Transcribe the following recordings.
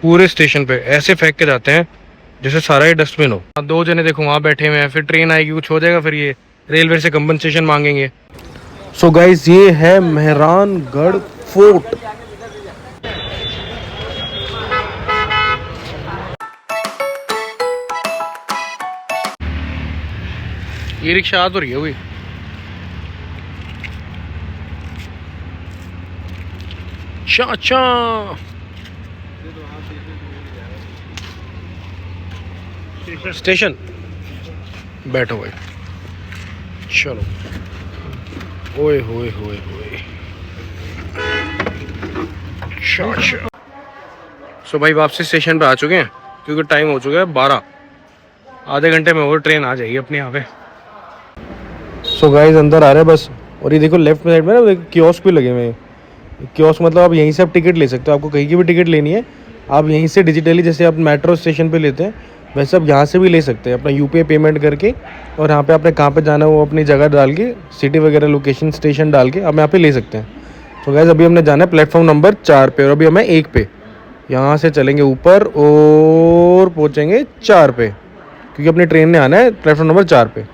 पूरे स्टेशन पे ऐसे फेंक के जाते हैं जैसे सारा ही डस्टबिन हो। 2 जने देखो वहाँ बैठे हुए हैं, फिर ट्रेन आएगी कुछ हो जाएगा, फिर ये रेलवे से कंपनसेशन मांगेंगे। सो गाइस ये है मेहरानगढ़ फोर्ट। ये रिक्शा आ तो रही है हुई। अच्छा स्टेशन बैठो भाई, चलो। ओए होए होए होए। सो भाई वापसी स्टेशन पे आ चुके हैं क्योंकि टाइम हो चुका है 12। आधे घंटे में और ट्रेन आ जाएगी अपने यहाँ पे। सो गाइस अंदर आ रहे हैं बस। और ये देखो लेफ्ट साइड में ना कियोस्क भी लगे हुए हैं। कियोस्क मतलब आप यहीं से आप टिकट ले सकते हो। आपको कहीं की भी टिकट लेनी है आप यहीं से डिजिटली, जैसे आप मेट्रो स्टेशन पे लेते हैं वैसे आप यहाँ से भी ले सकते हैं अपना यूपीआई पेमेंट करके। और यहाँ पे आपने कहाँ पे जाना है वो अपनी जगह डाल के, सिटी वगैरह लोकेशन स्टेशन डाल के आप यहाँ पे ले सकते हैं। तो गाइस अभी हमने जाना है प्लेटफॉर्म नंबर 4 पे और अभी हमें 1 पे। यहाँ से चलेंगे ऊपर और पहुँचेंगे 4 पे क्योंकि अपनी ट्रेन ने आना है प्लेटफॉर्म नंबर 4 पे।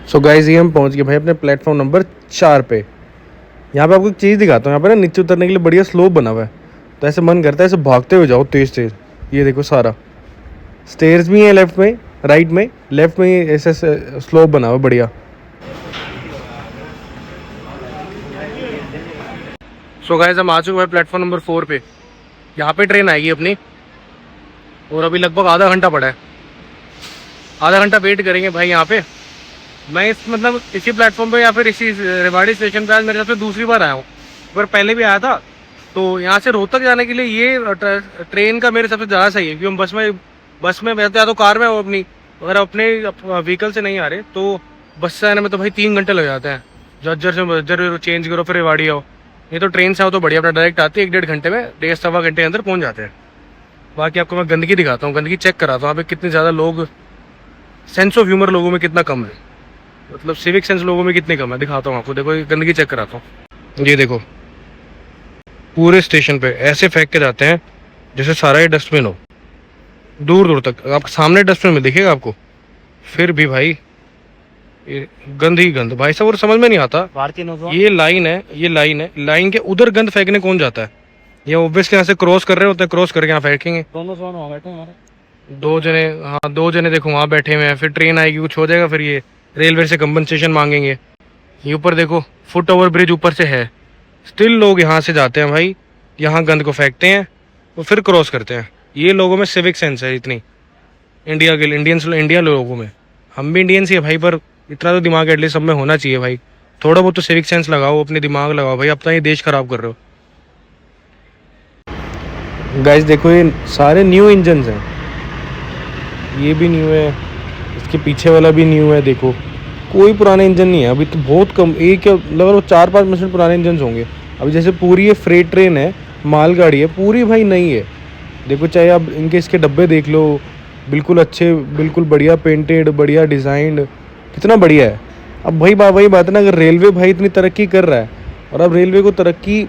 सो गाइस ये हम पहुंच गए भाई अपने प्लेटफॉर्म नंबर 4 पे। यहाँ पे आपको एक चीज़ दिखाता हूँ। यहाँ पे ना नीचे उतरने के लिए बढ़िया स्लोप बना हुआ है, तो ऐसे मन करता है ऐसे भागते हुए जाओ तेज तेज। ये देखो सारा स्टेयर्स भी हैं लेफ्ट में, राइट में, लेफ्ट में ऐसे स्लोप बना हुआ है बढ़िया। सो गाइस हम आ चुके हैं प्लेटफॉर्म नंबर 4 पे। यहाँ पे ट्रेन आएगी अपनी और अभी लगभग आधा घंटा पड़ा है। आधा घंटा वेट करेंगे भाई यहाँ पे। मैं इसी प्लेटफॉर्म पे या फिर इसी रेवाड़ी स्टेशन पे आज मेरे हिसाब से दूसरी बार आया हूँ, पर पहले भी आया था। तो यहाँ से रोहतक जाने के लिए ये ट्रेन का मेरे हिसाब से ज़्यादा सही है क्योंकि हम बस में बैठते या तो कार में हो अपनी, अगर अपने व्हीकल से नहीं आ रहे तो बस से आने में तो भाई 3 घंटे लग जाते हैं। जज्जर से बज्जर चेंज करो फिर रेवाड़ी आओ। ये तो ट्रेन से आओ तो बढ़िया अपना डायरेक्ट आती है, 1-1.5 घंटे में, 1.5-1.25 घंटे के अंदर पहुँच जाते हैं। बाकी आपको मैं गंदगी दिखाता हूँ, गंदगी चेक कराता हूँ। यहाँ पे कितने ज़्यादा लोग, सेंस ऑफ ह्यूमर लोगों में कितना कम है, मतलब सिविक सेंस लोगों में कितनी कम है, दिखाता हूँ आपको। देखो ये गंदगी चेक कराता हूँ। ये देखो पूरे स्टेशन पे ऐसे फेंक के जाते हैं जैसे सारा ही डस्टबिन हो, दूर दूर तक आप सामने डस्टबिन में दिखेगा आपको, फिर भी भाई ये गंद ही गंद भाई साहब। और समझ में नहीं आता ये लाइन है, लाइन के उधर गंद फेंकने कौन जाता है? ये ऑब्वियसली यहाँ से क्रॉस कर रहे होते हैं, क्रॉस करके यहाँ फेंकेंगे। 2 जने, हाँ 2 जने देखो वहाँ बैठे हुए हैं, फिर ट्रेन आएगी कुछ हो जाएगा, फिर ये रेलवे से कंपनसेशन मांगेंगे। ये ऊपर देखो फुट ओवर ब्रिज ऊपर से है, स्टिल लोग यहाँ से जाते हैं भाई, यहाँ गंद को फेंकते हैं और फिर क्रॉस करते हैं। ये लोगों में सिविक सेंस है इतनी, इंडिया लोगों में। हम भी इंडियंस ही है भाई, पर इतना तो दिमाग एटलीस्ट सब में होना चाहिए भाई। थोड़ा बहुत तो सिविक सेंस लगाओ, अपने दिमाग लगाओ भाई, अपना ये देश खराब कर रहे हो। गाइस देखो ये सारे न्यू इंजन्स हैं, ये भी न्यू है, इसके पीछे वाला भी न्यू है। देखो कोई पुराने इंजन नहीं है अभी, तो बहुत कम, एक लगभग 4-5% पुराने इंजन होंगे अभी। जैसे पूरी ये फ्रेट ट्रेन है, मालगाड़ी है, पूरी भाई नई है। देखो चाहे आप इनके इसके डब्बे देख लो, बिल्कुल अच्छे, बिल्कुल बढ़िया पेंटेड, बढ़िया डिज़ाइंड, कितना बढ़िया है। अब भाई वही बात है ना, अगर रेलवे भाई इतनी तरक्की कर रहा है और अब रेलवे को तरक्की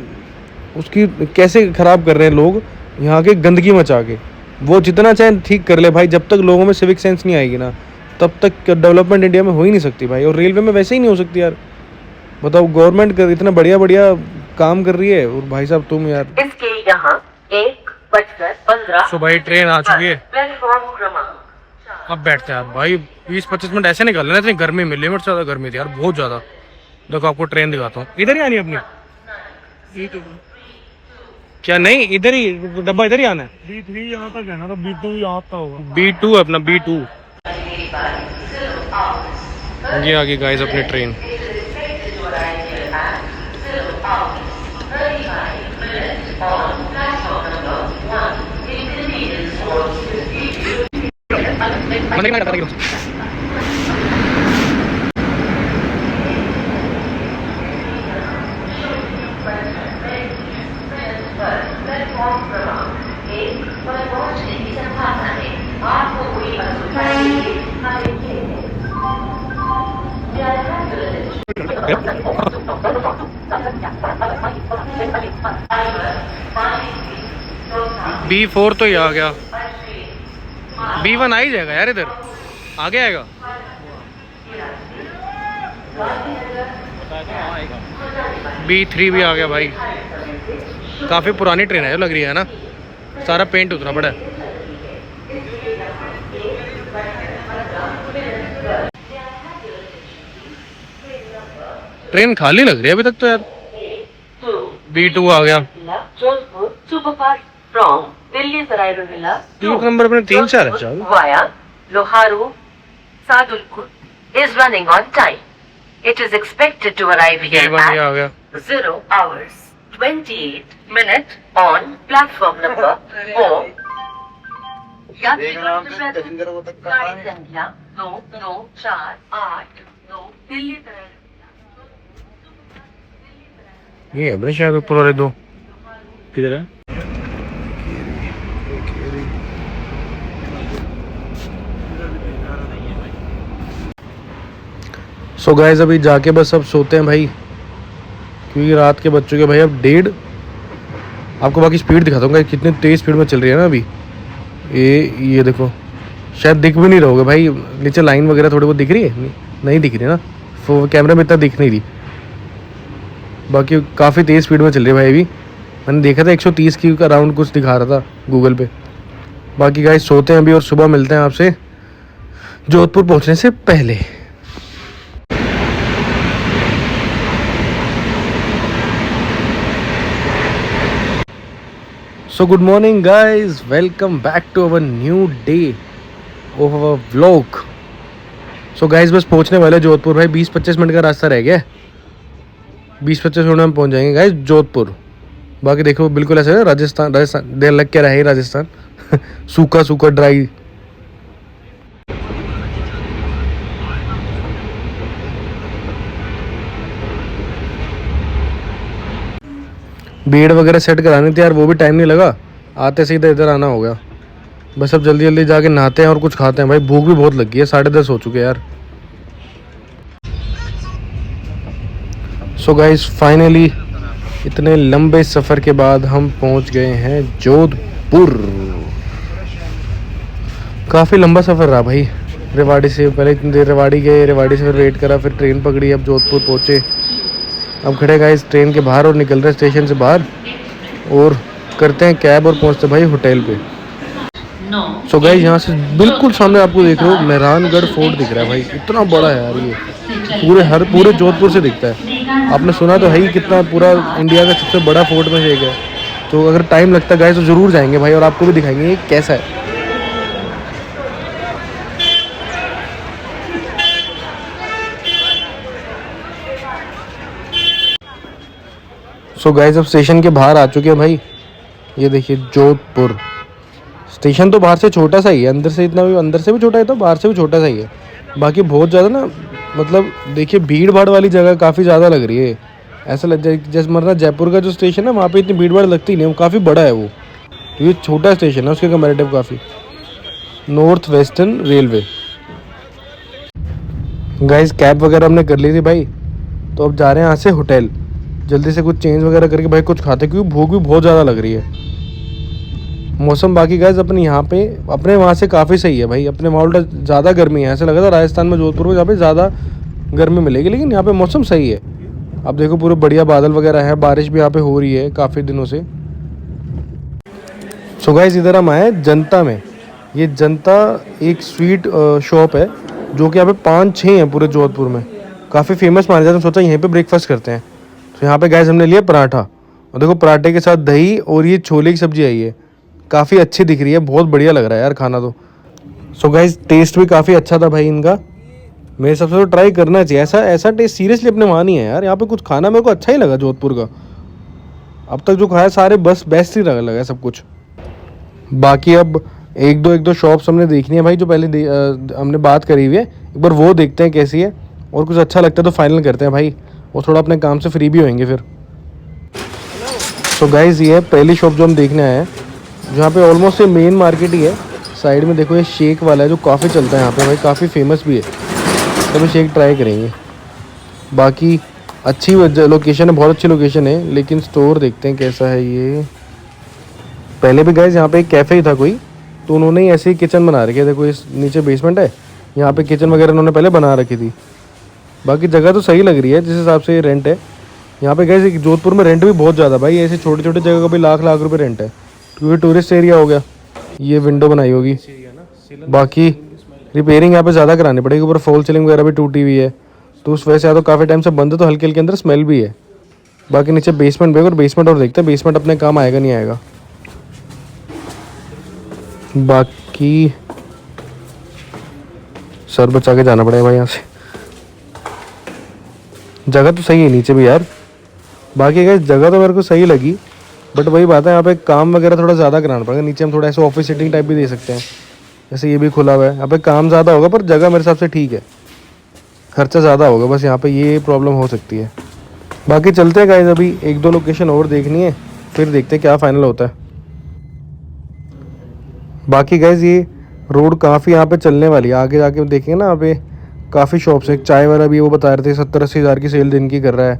उसकी कैसे ख़राब कर रहे हैं लोग यहाँ के गंदगी मचा के। वो जितना चाहे ठीक कर ले भाई, जब तक लोगों में सिविक सेंस नहीं आएगी ना तब तक डेवलपमेंट इंडिया में हो ही नहीं सकती भाई। और रेलवे में वैसे ही नहीं हो सकती यार। बताओ गवर्नमेंट इतना बढ़िया बढ़िया काम कर रही है और भाई साहब तुम यार। इसके यहाँ 1:15 सो भाई ट्रेन आ चुकी है, अब बैठते हैं यार भाई। 20-25 मिनट ऐसे निकल रहे हैं, इतनी गर्मी में, लिमिट से ज़्यादा गर्मी थी यार, बहुत ज़्यादा। देखो आपको ट्रेन दिखाता हूँ, इधर ही आनी है अपनी। क्या नहीं, इधर ही डब्बा, इधर ही आना है। B3 यहाँ तक है ना, तो B2 यहाँ तक होगा। B2 अपना B2। ये आ गई गाइस अपनी ट्रेन। B4 तो ही आ गया, B1 आ ही जाएगा यार, इधर आगे आएगा। B3 भी आ गया भाई। काफ़ी पुरानी ट्रेन है, लग रही है ना, सारा पेंट उतरा पड़ा है। ट्रेन खाली लग रही है अभी तक तो यार। B2 आ गया। ट्यूब नंबर अपने 3-4 है चल। Loharu Sadulpur is running on time. It is expected to arrive here at 0 hours 28 minutes on platform number 4. यात्रीगण गाड़ी संख्या 29482 दिल्ली तरफ। ये है बड़े शायद ऊपर वाले दो। किधर है? सो गाइस अभी जाके बस अब सोते हैं भाई, क्योंकि रात के बज चुके भाई अब 1:30। आपको बाकी स्पीड दिखाता हूँ कितनी तेज़ स्पीड में चल रही है ना अभी। ये देखो, शायद दिख भी नहीं रहा होगा भाई, नीचे लाइन वगैरह थोड़ी बहुत दिख रही है, नहीं दिख रही ना, कैमरे में इतना दिख नहीं रही। बाकी काफ़ी तेज़ स्पीड में चल रही है भाई। अभी मैंने देखा था 130 की अराउंड कुछ दिखा रहा था गूगल पे। बाकी गाइस सोते हैं अभी और सुबह मिलते हैं आपसे जोधपुर पहुंचने से पहले। So good morning guys, welcome back to our new day of our vlog. So guys बस पहुंचने वाले जोधपुर भाई, 20-25 मिनट का रास्ता रह गया। 20-25 मिनट में पहुंच जाएंगे गाइस जोधपुर। बाकी देखो बिल्कुल ऐसा है राजस्थान देर लग क्या रहा है राजस्थान सूखा सूखा ड्राई। बेड वगैरह सेट करानी थी यार, वो भी टाइम नहीं लगा, आते सीधे इधर आना हो गया। बस अब जल्दी जल्दी जाके नहाते हैं और कुछ खाते हैं भाई, भूख भी बहुत लगी है, 10:30 हो चुके यार। सो गाइस फाइनली इतने लंबे सफ़र के बाद हम पहुंच गए हैं जोधपुर। काफ़ी लंबा सफ़र रहा भाई, रेवाड़ी से पहले इतनी देर रेवाड़ी गए, रेवाड़ी से फिर वेट करा, फिर ट्रेन पकड़ी, अब जोधपुर पहुंचे। अब खड़े गाइस ट्रेन के बाहर और निकल रहे स्टेशन से बाहर और करते हैं कैब और पहुंचते भाई होटल पे। सो गाइस यहाँ से बिल्कुल सामने आपको देख रहे हो मेहरानगढ़ फोर्ट दिख रहा है भाई, इतना बड़ा है यार ये, पूरे जोधपुर से दिखता है। आपने सुना तो है ही कितना, पूरा इंडिया का सबसे बड़ा फोर्ट में से एक है। तो अगर टाइम लगता है गाइस तो ज़रूर जाएंगे भाई और आपको भी दिखाएंगे ये कैसा है। सो गाइस अब स्टेशन के बाहर आ चुके हैं भाई, ये देखिए जोधपुर स्टेशन। तो बाहर से छोटा सा ही है, अंदर से इतना भी, अंदर से भी छोटा है तो बाहर से भी छोटा सा ही है। बाकी बहुत ज़्यादा ना, मतलब देखिए भीड़ भाड़ वाली जगह काफ़ी ज़्यादा लग रही है। ऐसा लग जाए जैसे मरना जयपुर का जो स्टेशन है वहाँ पे इतनी भीड़ भाड़ लगती नहीं है, वो काफ़ी बड़ा है वो, तो ये छोटा स्टेशन है उसके कंपैरेटिव काफ़ी। North western railway. Guys cab वगैरह हमने कर ली थी भाई, तो अब जा रहे हैं यहाँ से होटल, जल्दी से कुछ चेंज वगैरह करके भाई कुछ खाते, क्योंकि भूख भी बहुत ज़्यादा लग रही है। मौसम बाकी गाइस अपने यहाँ पे, अपने वहाँ से काफ़ी सही है भाई, अपने वहाँ उल्टा ज़्यादा गर्मी है। ऐसा लगा था राजस्थान में जोधपुर में जहाँ पे ज़्यादा गर्मी मिलेगी, लेकिन यहाँ पे मौसम सही है। अब देखो पूरे बढ़िया बादल वगैरह है, बारिश भी यहाँ पे हो रही है काफ़ी दिनों से। सो गाइस इधर हम आए जनता में। ये जनता एक स्वीट शॉप है जो कि यहाँ पे 5-6 हैं पूरे जोधपुर में, काफ़ी फेमस माने जाते हैं। सोचा यहीं पे ब्रेकफास्ट करते हैं, तो यहाँ पे गाइस हमने लिया पराठा, और देखो पराठे के साथ दही और ये छोले की सब्जी आई है, काफ़ी अच्छी दिख रही है, बहुत बढ़िया लग रहा है यार खाना तो। सो गाइस टेस्ट भी काफ़ी अच्छा था भाई इनका, मेरे हिसाब से तो ट्राई करना चाहिए। ऐसा टेस्ट सीरियसली अपने वहाँ नहीं है यार, यहाँ पे कुछ खाना मेरे को अच्छा ही लगा जोधपुर का। अब तक जो खाया सारे बस बेस्ट ही लगा सब कुछ। बाकी अब एक दो शॉप्स हमने देखनी है भाई, जो पहले हमने बात करी हुई है, एक बार वो देखते हैं कैसी है, और कुछ अच्छा लगता है तो फाइनल करते हैं भाई, और थोड़ा अपने काम से फ्री भी होंगे फिर। सो गाइस ये है पहली शॉप जो हम देखने आए हैं, जहाँ पे ऑलमोस्ट ये मेन मार्केट ही है। साइड में देखो ये शेक वाला है जो काफ़ी चलता है यहाँ पे भाई, काफ़ी फेमस भी है, तो शेक ट्राई करेंगे। बाकी अच्छी लोकेशन है, बहुत अच्छी लोकेशन है, लेकिन स्टोर देखते हैं कैसा है ये। पहले भी गाइस यहाँ पे एक कैफ़े ही था कोई, तो उन्होंने ही ऐसे ही किचन बना रखे थे। कोई नीचे बेसमेंट है, यहाँ पे किचन वगैरह उन्होंने पहले बना रखी थी। बाकी जगह तो सही लग रही है जिस हिसाब से रेंट है यहाँ पे। गाइस जोधपुर में रेंट भी बहुत ज़्यादा भाई, ऐसे छोटे छोटे जगह का भी लाख लाख रुपये रेंट है, क्योंकि टूरिस्ट एरिया हो गया। ये विंडो बनाई होगी, बाकी रिपेयरिंग यहाँ पे ज़्यादा करानी पड़ेगी। ऊपर फॉल सीलिंग वगैरह भी टूटी हुई है, तो उस वजह से या तो काफ़ी टाइम से बंद है, तो हल्के हल्के अंदर स्मेल भी है। बाकी नीचे बेसमेंट भी है, और बेसमेंट और देखते हैं बेसमेंट अपने काम आएगा नहीं आएगा। बाकी सर बचा के जाना पड़ेगा भाई यहाँ से। जगह तो सही है नीचे भी यार, बाकी गाइस जगह तो मेरे को सही लगी, बट वही बात है यहाँ पे काम वगैरह थोड़ा ज़्यादा कराना पड़ेगा। नीचे हम थोड़ा ऐसे ऑफिस सिटिंग टाइप भी दे सकते हैं, जैसे ये भी खुला हुआ है। यहाँ पे काम ज़्यादा होगा, पर जगह मेरे हिसाब से ठीक है, खर्चा ज़्यादा होगा, बस यहाँ पे ये प्रॉब्लम हो सकती है। बाकी चलते हैं गाइस, अभी एक दो लोकेशन और देखनी है, फिर देखते हैं क्या फाइनल होता है। बाकी गाइस ये रोड काफ़ी यहाँ पे चलने वाली है, आगे जाके देखेंगे ना, यहाँ पे काफ़ी शॉप्स है। एक चाय वाला भी वो बता रहे थे 70-80 हज़ार की सेल दिन की कर रहा है,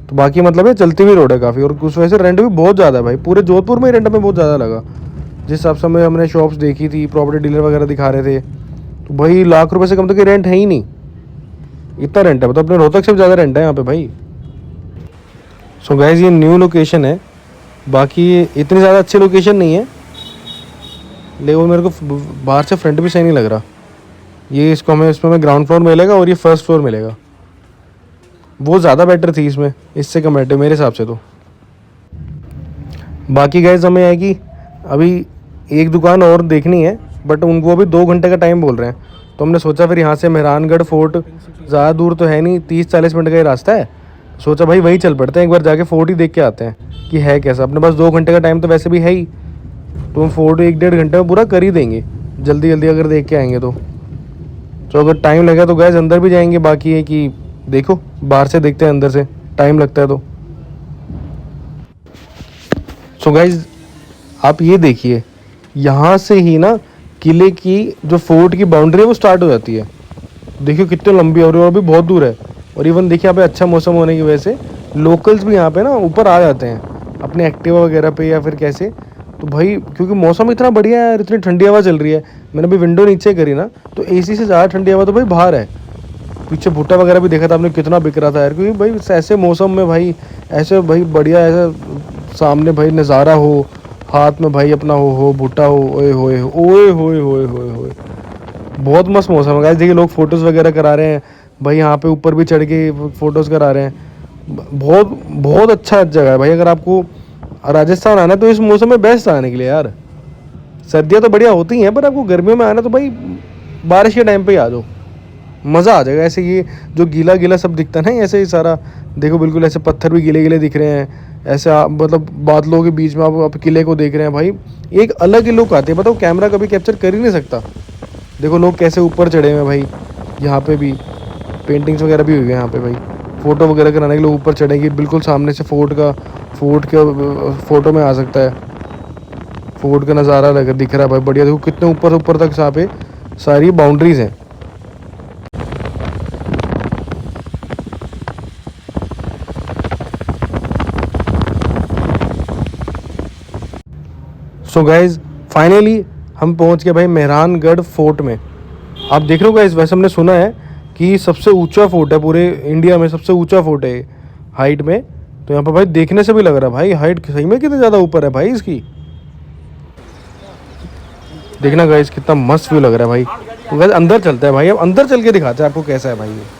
तो बाकी मतलब ये चलती हुई रोड है काफ़ी। और उस वजह से रेंट भी बहुत ज़्यादा है भाई, पूरे जोधपुर में ही रेंट हमें बहुत ज़्यादा लगा। जिस हिसाब से हमने शॉप्स देखी थी, प्रॉपर्टी डीलर वगैरह दिखा रहे थे, तो भाई लाख रुपये से कम तो कि रेंट है ही नहीं, इतना रेंट है। मतलब अपने रोहतक से भी ज़्यादा रेंट है यहाँ पे भाई। सो गाइस ये न्यू लोकेशन है, बाकी इतनी ज़्यादा अच्छी लोकेशन नहीं है, लेकिन मेरे को बाहर से फ्रंट भी सही नहीं लग रहा। ये इसको इसमें ग्राउंड फ्लोर मिलेगा और ये फर्स्ट फ्लोर मिलेगा, वो ज़्यादा बेटर थी इसमें इससे कम्पेरेटिव मेरे हिसाब से तो। बाकी गाइस हमें है कि अभी एक दुकान और देखनी है, बट उनको अभी 2 घंटे का टाइम बोल रहे हैं, तो हमने सोचा फिर यहाँ से मेहरानगढ़ फोर्ट ज़्यादा दूर तो है नहीं, 30-40 मिनट का ही रास्ता है। सोचा भाई वहीं चल पड़ते हैं, एक बार जाके फोर्ट ही देख के आते हैं कि है कैसा। अपने पास 2 घंटे का टाइम तो वैसे भी है ही, तो हम फोर्ट 1-1.5 घंटे में पूरा कर ही देंगे, जल्दी जल्दी अगर देख के आएंगे तो। अगर टाइम लगा तो गैस अंदर भी जाएंगे, बाकी है कि देखो बाहर से देखते हैं, अंदर से टाइम लगता है तो। सो गाइज आप ये देखिए, यहाँ से ही ना किले की जो फोर्ट की बाउंड्री है वो स्टार्ट हो जाती है। देखियो कितनी लंबी है, और भी बहुत दूर है। और इवन देखिए यहाँ पे अच्छा मौसम होने की वजह से लोकल्स भी यहाँ पे ना ऊपर आ जाते हैं अपने एक्टिवा वगैरह पे या फिर कैसे। तो भाई क्योंकि मौसम इतना बढ़िया है, इतनी ठंडी हवा चल रही है, मैंने अभी विंडो नीचे करी ना, तो एसी से ज़्यादा ठंडी हवा तो भाई बाहर है। पीछे भुट्टा वगैरह भी देखा था आपने, कितना बिक रहा था यार, क्योंकि भाई ऐसे मौसम में भाई ऐसे भाई बढ़िया ऐसा सामने भाई नज़ारा हो, हाथ में भाई अपना हो भुट्टा हो, ओए होए ओए होए होए होए होए, बहुत मस्त मौसम है गाइस। देखिए लोग फोटोज़ वगैरह करा रहे हैं भाई, यहाँ पे ऊपर भी चढ़ के फ़ोटोज़ करा रहे हैं। बहुत बहुत अच्छा जगह है भाई, अगर आपको राजस्थान आना है तो इस मौसम में बेस्ट आने के लिए यार। सर्दियाँ तो बढ़िया होती हैं, पर आपको गर्मियों में आना तो भाई बारिश के टाइम पे ही आ जाओ, मज़ा आ जाएगा। ऐसे ये जो गीला गीला सब दिखता है ना, ऐसे ही सारा देखो, बिल्कुल ऐसे पत्थर भी गीले गीले दिख रहे हैं, ऐसे मतलब बादलों के बीच में आप किले को देख रहे हैं भाई, एक अलग ही लुक आती है। बताओ कैमरा कभी कैप्चर कर ही नहीं सकता। देखो लोग कैसे ऊपर चढ़े हुए हैं भाई, यहाँ पे भी पेंटिंग्स वगैरह भी हुई है यहाँ पे भाई, फ़ोटो वगैरह कराने के लिए ऊपर चढ़ेंगे, बिल्कुल सामने से फोर्ट के फ़ोटो में आ सकता है, फोर्ट का नज़ारा लग दिख रहा है भाई बढ़िया। देखो कितने ऊपर ऊपर तक यहाँ पे सारी बाउंड्रीज हैं। सो गाइज फाइनली हम पहुंच गए भाई मेहरानगढ़ फोर्ट में। आप देख रहे हो गाइज, वैसे हमने सुना है कि सबसे ऊंचा फोर्ट है पूरे इंडिया में, सबसे ऊंचा फोर्ट है हाइट में। तो यहाँ पर भाई देखने से भी लग रहा है भाई हाइट सही में कितने ज़्यादा ऊपर है भाई इसकी। देखना गाइज कितना मस्त व्यू लग रहा है भाई। तो गाइज अंदर चलते हैं भाई, अब अंदर चल के दिखाते हैं आपको कैसा है भाई ये।